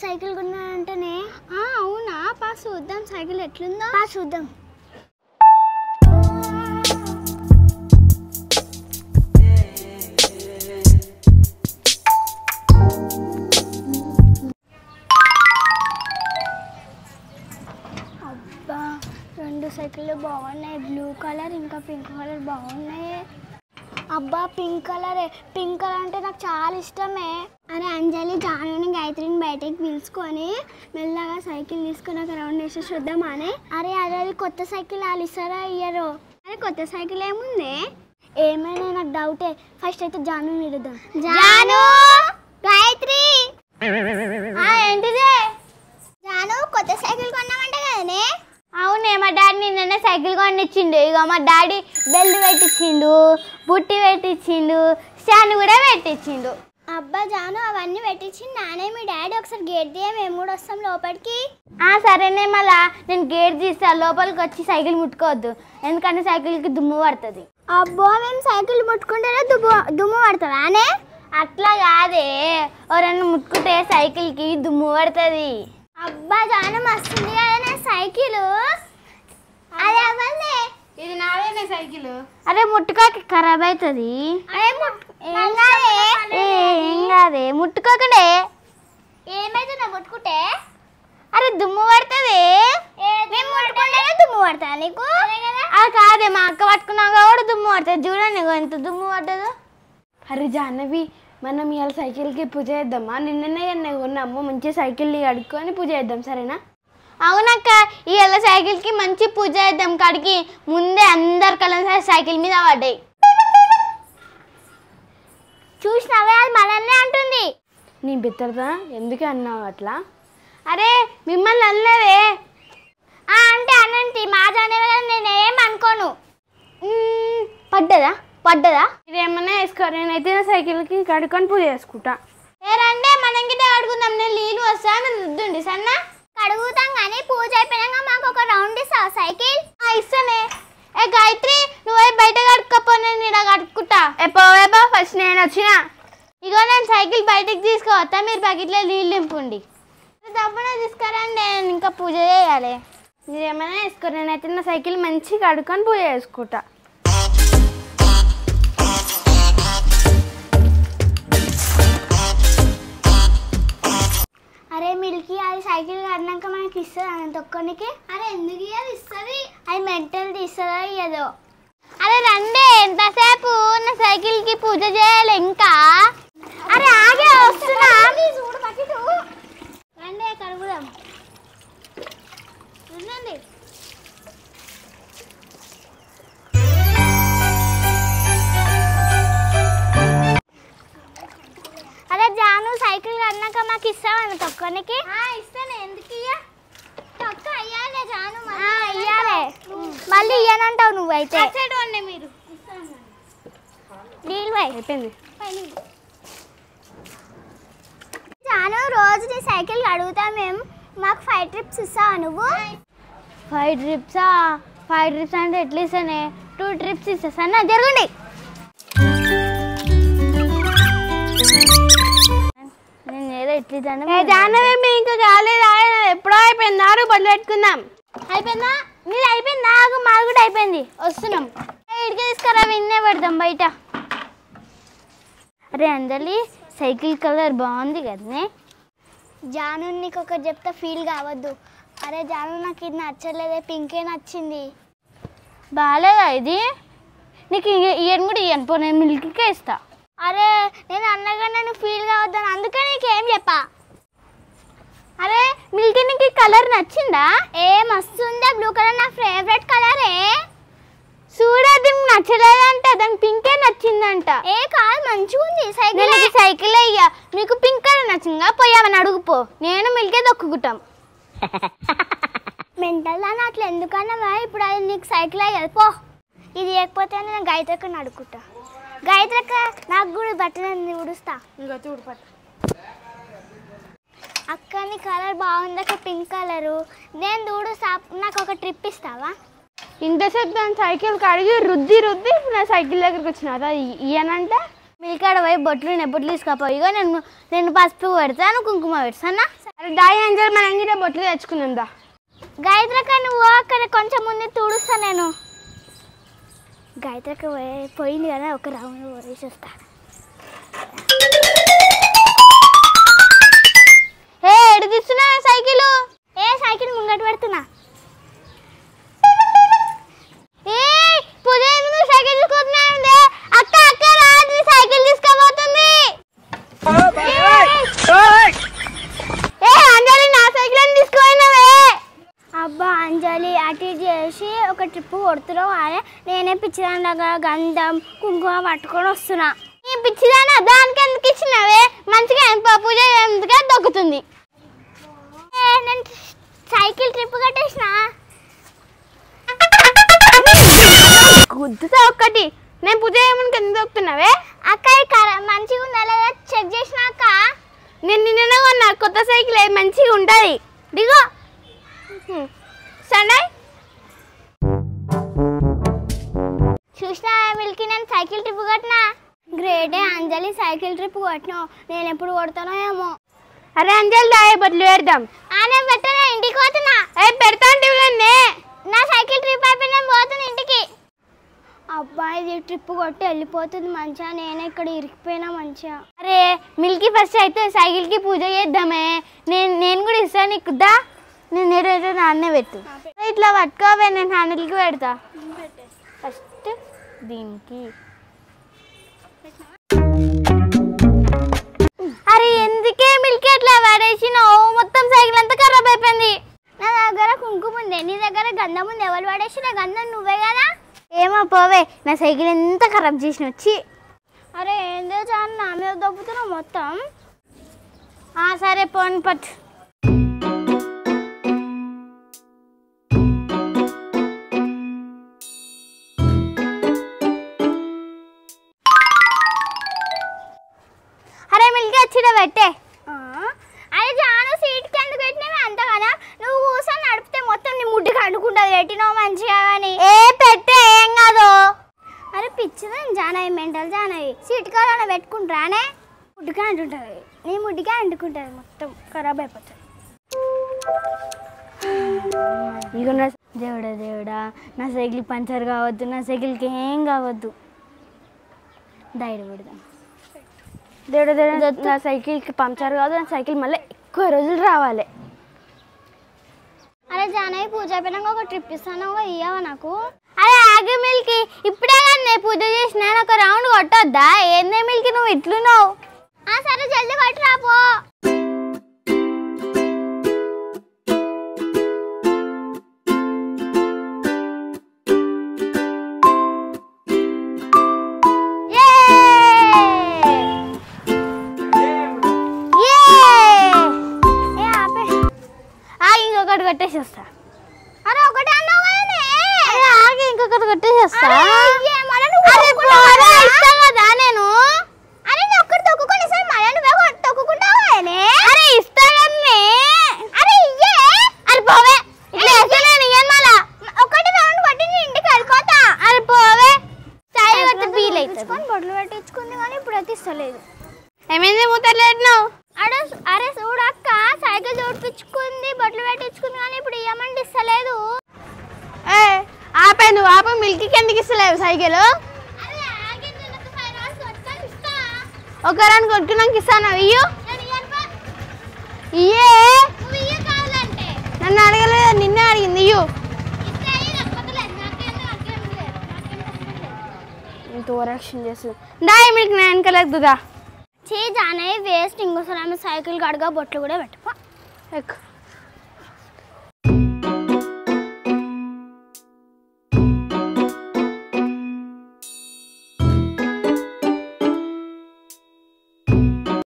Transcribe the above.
Cycle కొన్నానంటేనే అవునా పా చూద్దాం సైకిల్ ఎట్లుందో పా చూద్దాం అబ్బా రెండు సైకిళ్ళు బాగున్నాయి బ్లూ కలర్ ఇంకా పింక్ కలర్ బాగున్నాయి అబ్బా పింక్ కలర్ అంటే నాకు చాలా ఇష్టమే అరే అంజలి జానుని గాయత్రిని బయటకి పిలుచుకొని మెల్లగా సైకిల్ తీసుకొని ఒక రౌండ్ వేసి చూద్దామా అని అరే అది కొత్త సైకిల్ వాళ్ళు ఇస్తారా ఇయ్యరు అరే కొత్త సైకిల్ ఏముంది ఏమైనా నాకు డౌటే ఫస్ట్ అయితే జాను నిలుద్దాం జాను గాయత్రి ఏంటిదే జాను కొత్త సైకిల్ కొన్నామంటే కదనే అవునే మా డాడీ నిన్ననే సైకిల్ కొనిచ్చిండు ఇక మా డాడీ బెల్ట్ పెట్టించిండు బుట్టి పెట్టించిండు స్టాండ్ కూడా పెట్టించిండు అబ్బా జాను అవన్నీ పెట్టించిండు నానే మీ డాడీ ఒకసారి గేట్ తీయ మేము కూడా వస్తాం లోపలికి సరేనే మళ్ళా నేను గేట్ తీస్తాను లోపలికి వచ్చి సైకిల్ ముట్టుకోవద్దు ఎందుకంటే సైకిల్కి దుమ్ము పడుతుంది అబ్బో మేము సైకిల్ ముట్టుకుంటేనే దుమ్ము పడుతుంది అనే అట్లా కాదే ఎవరన్నా ముట్టుకుంటే సైకిల్కి దుమ్ము పడుతుంది అబ్బా జాను మస్తుంది కదా సైకిల్ అదే అవ్వండి ఇది నాదేనే సైకిల్ అరే ముట్టుకోకి ఖరాబ్ అవుతుంది ఏం కాదే ముట్టుకోకనే ఏమైతుందా ముట్టుకుంటే అరే దుమ్ము పడుతుంది దుమ్ము పడతా నీకు అది కాదే మా అక్క పట్టుకున్నాక కూడా దుమ్ము పడుతుంది చూడండి ఎంత దుమ్ము పడ్డదు అరే జాహ్నవి మనం ఇవాళ సైకిల్కి పూజ చేద్దామా నిన్ననే కొన్నాము మంచిగా సైకిల్ని కడుక్కొని పూజ చేద్దాం సరేనా అవునక్క ఇవాళ సైకిల్కి మంచి పూజ చేద్దాం కాడికి ముందే అందరు కలిసి సైకిల్ మీద పడ్డాయి చూసినవే అది మనల్నే అంటుంది నీ బిత్తరదా ఎందుకే అన్నావు అట్లా అరే మిమ్మల్ని అన్నదే అంటే అనంతి మా జానే నేనేం అనుకోను పడ్డదా ఇదేమన్నా వేసుకో నేనైతే నా సైకిల్కి కడుక్కొని పూజ చేసుకుంటా రండి మనం గిట్ట కడుగుదాం నేను నీళ్ళు వస్తాను రుద్దుండి సన్నా కడుగుతాం కానీ పూజ అయిపోయినాక మాకు ఒక రౌండ్ ఇస్తావా సైకిల్ ఇస్తానే ఏ గాయత్రి నువ్వే బయట కడుక్కోపో నేను ఇక్కడ కడుక్కుంటా ఎప్పో ఫస్ట్ నేను వచ్చిన ఇగో నేను సైకిల్ బయటకు తీసుకువస్తా మీరు బకెట్లో నీళ్ళు నింపుండి తప్పనే తీసుకురండి నేను ఇంకా పూజ చేయాలి మీరేమైనా వేసుకో నేనైతే నా సైకిల్ మంచిగా కడుక్కొని పూజ చేసుకుంటా అరే మిల్కీ అది సైకిల్ కడినాక మనకి ఇస్తుంది అంత ఒక్కనికి అరే ఎందుకు అది ఇస్తుంది అది మెంటల్ తీస్తుందో ఇయ్యదో అరే రండి ఎంతసేపు నా సైకిల్కి పూజ చేయాలి ఇంకా అరే ఆగే వస్తున్నా రండి కడుగుదాం రండి అరే జాను సైకిల్ కడినాక మాకు ఇస్తావా తొక్కనికి ఇస్తాను ఎందుకు తొక్క అయ్యాలే జాను అయ్యాలే మళ్ళీ ఇయ్యనంటావు నువ్వైతే మీరు నీళ్ళు అయిపోయింది జాను రోజు నీ సైకిల్ అడుగుతా మేము మాకు 5 ట్రిప్స్ ఇస్తావా నువ్వు 5 ట్రిప్సా 5 ట్రిప్స్ అంటే ఎట్లా ఇస్తానే 2 ట్రిప్స్ ఇస్తాను జరగండి నేను ఏదో ఇట్లా జాహ్నవి మీ ఇంకా కాలేదు ఎప్పుడో అయిపోయింది ఆరు బదులు పెట్టుకుందాం అయిపోయిందా మీరు అయిపోయిందా మాకు కూడా అయిపోయింది వస్తున్నాం ఇడికి తీసుకురా విన్నే పెడదాం బయట అరే అంజలి సైకిల్ కలర్ బాగుంది కదనే జాను నీకు ఒకటి చెప్తే ఫీల్ కావద్దు అరే జాను నాకు ఇది నచ్చలేదే పింకే నచ్చింది బాగాలేదా ఇది నీకు ఇయర్ కూడా ఇయ్యను పో నేను మిల్కీకే ఇస్తా అరే నేను అన్నగా నేను ఫీల్ కావద్దాను అందుకే నీకేం చెప్పా అరే మిల్కీ నీకు కలర్ నచ్చిందా మస్తు ఉందా బ్లూ కలర్ నా ఫేవరెట్ కలరే చూడది నచ్చలేదంట దానికి పింకే నచ్చిందంట కాదు మంచిగా ఉంది సైకిల్ అయ్యా మీకు పింక్ కలర్ నచ్చిందా పోయామని అడుగుపో నేను మిల్కే దొక్కుకుంటాం మెంటల్ దాన్ని అట్లా ఎందుకన్నా ఇప్పుడు అది నీకు సైకిల్ అయ్యదు పో ఇది లేకపోతే నేను గాయత్రికి అడుగుతా గాయత్రక్క నాకు కూడా బట్టలు ఉడుస్తా ఇంకా చూడు పట్టు అక్క నీ కలర్ బాగుందక్క పింక్ కలరు నేను చూడుస్తా నాకు ఒక ట్రిప్ ఇస్తావా ఇంతసేపు దాని సైకిల్ కడిగి రుద్ది నా సైకిల్ దగ్గరికి వచ్చిన అదా ఇయ్యనంటే మీకాడ పోయి బొట్లు నెబ్బట్లు తీసుకపోయి ఇగో నేను పసుపు పెడతాను కుంకుమ పెడతానా దాయి అంజలి మనం గిట్ట బొట్లు తెచ్చుకుందాం దా. గాయత్రక నువ్వు అక్కడ కొంచెం ముందు తుడుస్తా నేను. గాయత్రక పోయింది కదా, ఒక రౌండ్ వేసి వస్తా. ఎడు తీస్తున్నా సైకిల్? సైకిల్ ముంగట పెడుతున్నా. పూజ సైకిల్ తీసుకుంటున్నా. అక్క అక్క రాజు సైకిల్ తీసుకోబోతుంది. అంజలి నా సైకిల్ అని తీసుకుపోయినవే. అబ్బా అంజలి అటు చేసి ఒక ట్రిప్ కొడుతున్నావు అదే. నేనే పిచ్చిదానిలాగా గంధం కుంకుమ పట్టుకొని వస్తున్నా. నీ పిచ్చిదానా దానికి ఎందుకు ఇచ్చినవే? మంచిగా పూజ ఎందుకే దొక్కుతుంది. నేను సైకిల్ ట్రిప్ కట్టేసిన. గుద్దుతా ఒక్కటి. నేను పూజ చేయమని ఎందుకు దొక్కుతున్నావే? అక్క మంచిగా ఉందా లేదా చెక్ చేసినాక. నేను నిన్ననే కొన్నా కొత్త సైకిల్, మంచిగా ఉంటుంది. దిగో సండయ్. చూసినా మిల్కి నేను సైకిల్ ట్రిప్ కట్టినా. గ్రేటే అంజలి సైకిల్ ట్రిప్ కొట్టినావు. నేను ఎప్పుడు కొడతానో ఏమో. అరే అంజలి దాయి బొట్లు పెడదాం. నేను పెట్టనా, ఇంటికి పోతున్నా. పెడతా అంటే నా సైకిల్ ట్రిప్ అయిపోయి నేను పోతున్నా ఇంటికి. అబ్బాయి ఇది ట్రిప్ కొట్టి వెళ్ళిపోతుంది మంచిగా. నేనే ఇక్కడ ఇరికిపోయినా మంచిగా. అరే మిల్కి ఫస్ట్ అయితే సైకిల్కి పూజ చేద్దామే. నేను కూడా ఇస్తాను నీకు దా. నేను ఏదైతే నాన్నే పెట్టు. ఇట్లా పట్టుకోవే, నేను హ్యాండిల్కి పెడతా. ఫస్ట్ దీనికి. అరే ఎందుకే మిల్కి అట్లా పడేసినావు? మొత్తం సైకిల్ అంతా ఖరాబ్ అయిపోయింది. నా దగ్గర కుంకుమ ఉంది, నీ దగ్గర గంధం ఉంది. ఎవరు పడేసిన గంధం నువ్వే కదా. ఏమో పోవే, నా సైకిల్ ఎంత ఖరాబ్ చేసిన వచ్చి. అరే ఏందో చాలా నా మీద దొబ్బుతున్నావు మొత్తం. సరే పోని పట్టు. అరే మిల్కి వచ్చిన పెట్టే. అరే జాను సీట్కి ఎందుకు పెట్టినావే అంత కదా? నువ్వు కూర్చొని నడిపితే మొత్తం నీ ముడ్డుకి అంటుకుంటుంది. పెట్టినావు మంచిగా కానీ. పెట్టే ఏం కాదు. అరే పిచ్చిదని జానవి, మెంటల్ జానవి. సీట్ కావాలన్నా పెట్టుకుంటారానే? ముడ్డుకే అంటుంటుంది. నీ ముడ్డుకే అంటుకుంటుంది, మొత్తం ఖరాబ్ అయిపోతుంది. ఇక దేవుడా దేవుడా, నా సైకిల్ పంచర్ కావద్దు, నా సైకిల్కి ఏం కావద్దు. ధైర్యం పెడదాం. దేవుడా దేవుడా, నా సైకిల్కి పంచర్ కావద్దు, నా సైకిల్ మళ్ళీ ఎక్కువ రోజులు రావాలి. అరే జానవి పూజ అయిపోయినాక ఒక ట్రిప్ ఇస్తాను, ఇయ్యవా నాకు? అరే ఆగి మిల్కి, ఇప్పుడే కానీ పూజ చేసిన ఒక రౌండ్ కొట్టొద్దా? ఏందే మిల్కి నువ్వు ఇట్లున్నావు? సరే జల్దీ కొట్టి రాపో. ఇంకొకటి కొట్టేసి వస్తా. అరే ఒకటి అన్నావు ఆగి ఇంకొకటి కొట్టేసి వస్తా. ఇస్తాం కదా నేను. అరే నేను ఒక్కటి తొక్కుకొని సార్ మళ్ళీ నువ్వే తొక్కుకుంటావా? అరే ఇస్తా కదనే. అరే ఇయ్యే. అరే పోవే, ఇట్లా వేస్తే నేను ఇయ్యను మళ్ళా. ఒకటి రౌండ్ కొట్టి నేను ఇంటికి వెళ్ళిపోతా. అరే పోవే, చాయ్ కొట్టి ఫీల్ అవుతుంది. బొట్లు పెట్టించుకుంది కానీ ఇప్పుడు అయితే ఇస్తలేదు. ఏమైంది మూతలేట్నావు? అరే చూడక్క, సైకిల్ చూపించుకుంది, బొట్లు పెట్టించుకుంది కానీ ఇప్పుడు ఇయ్యమంటే ఇస్తలేదు. ఆపే, నువ్వు ఆపే. మిల్కి ఎందుకు ఇస్తలేవు సైకిల్? ఒక రన్ కొట్టుకున్నాక ఇస్తాను. ఇయ్యు ఇయ్యే. నన్ను అడగలేదు, నిన్నే అడిగింది. ఇయ్యు. ఇంత ఓవరాక్షన్ చేస్తుంది. దాయి మిల్కి నా వెనకలేదుదా. చే జానే వేస్ట్. ఇంకోసారి ఆమె సైకిల్ కడగా బొట్లు కూడా పెట్టుకో. ఎక్కు.